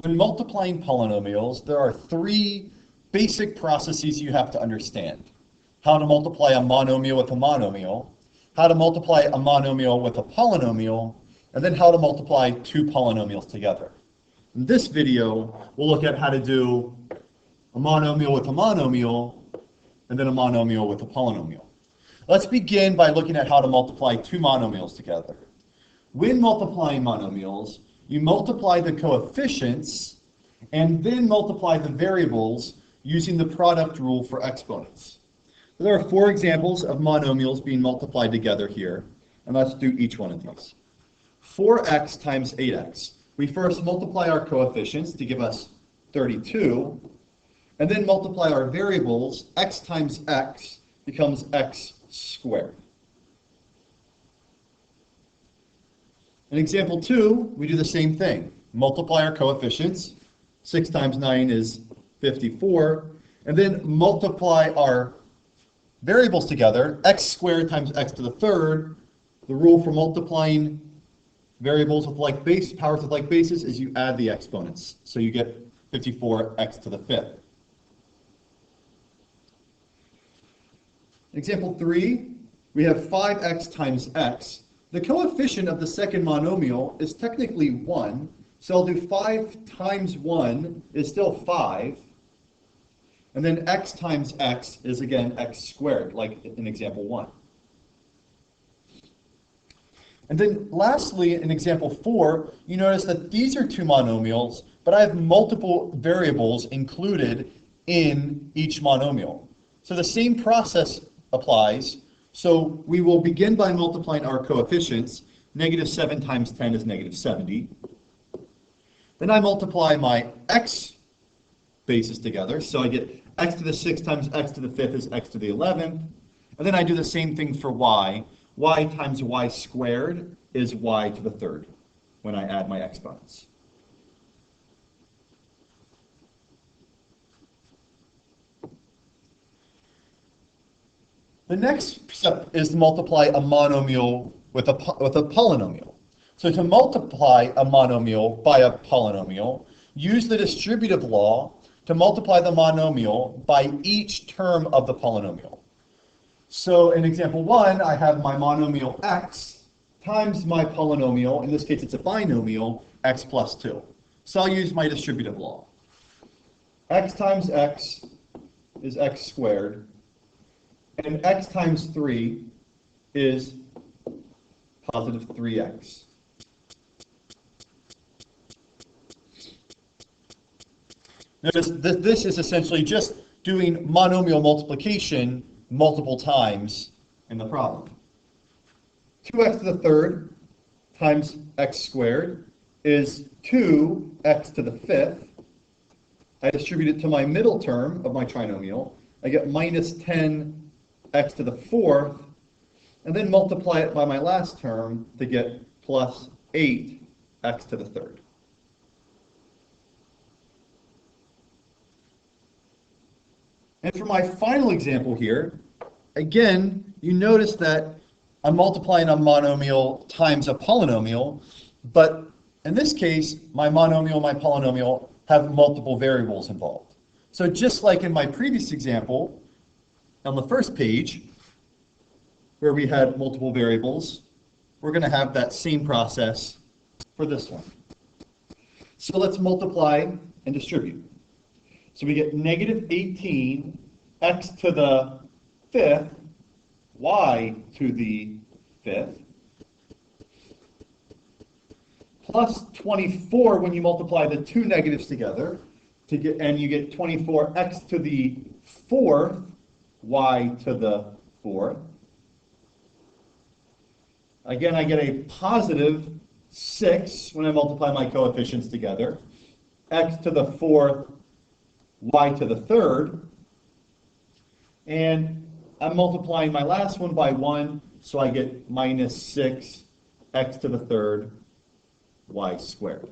When multiplying polynomials, there are three basic processes you have to understand. How to multiply a monomial with a monomial, how to multiply a monomial with a polynomial, and then how to multiply two polynomials together. In this video, we'll look at how to do a monomial with a monomial, and then a monomial with a polynomial. Let's begin by looking at how to multiply two monomials together. When multiplying monomials, you multiply the coefficients and then multiply the variables using the product rule for exponents. There are four examples of monomials being multiplied together here, and let's do each one of these. 4x times 8x. We first multiply our coefficients to give us 32, and then multiply our variables. X times x becomes x squared. In example 2, we do the same thing. Multiply our coefficients. 6 times 9 is 54. And then multiply our variables together. X squared times x to the third. The rule for multiplying variables with like base, powers with like bases, is you add the exponents. So you get 54x to the fifth. Example 3, we have 5x times x. The coefficient of the second monomial is technically 1, so I'll do 5 times 1 is still 5. And then x times x is again x squared, like in example 1. And then lastly, in example 4, you notice that these are two monomials, but I have multiple variables included in each monomial. So the same process applies. So we will begin by multiplying our coefficients. Negative 7 times 10 is negative 70. Then I multiply my x bases together. So I get x to the 6th times x to the 5th is x to the 11th. And then I do the same thing for y. Y times y squared is y to the 3rd when I add my exponents. The next step is to multiply a monomial with a polynomial. So to multiply a monomial by a polynomial, use the distributive law to multiply the monomial by each term of the polynomial. So in example 1, I have my monomial x times my polynomial, in this case it's a binomial, x plus 2. So I'll use my distributive law. X times x is x squared. And x times 3 is positive 3x. Notice that this is essentially just doing monomial multiplication multiple times in the problem. 2x to the 3rd times x squared is 2x to the 5th. I distribute it to my middle term of my trinomial. I get minus 10 x to the 4th, and then multiply it by my last term to get plus 8 x to the 3rd. And for my final example here, again, you notice that I'm multiplying a monomial times a polynomial, but in this case, my monomial and my polynomial have multiple variables involved. So just like in my previous example, on the first page, where we had multiple variables, we're going to have that same process for this one. So let's multiply and distribute. So we get negative 18 x to the 5th, y to the 5th, plus 24 when you multiply the two negatives together, and you get 24x to the 4th, y to the 4th. Again, I get a positive 6 when I multiply my coefficients together. X to the 4th, y to the 3rd. And I'm multiplying my last one by 1, so I get minus 6 x to the 3rd, y squared.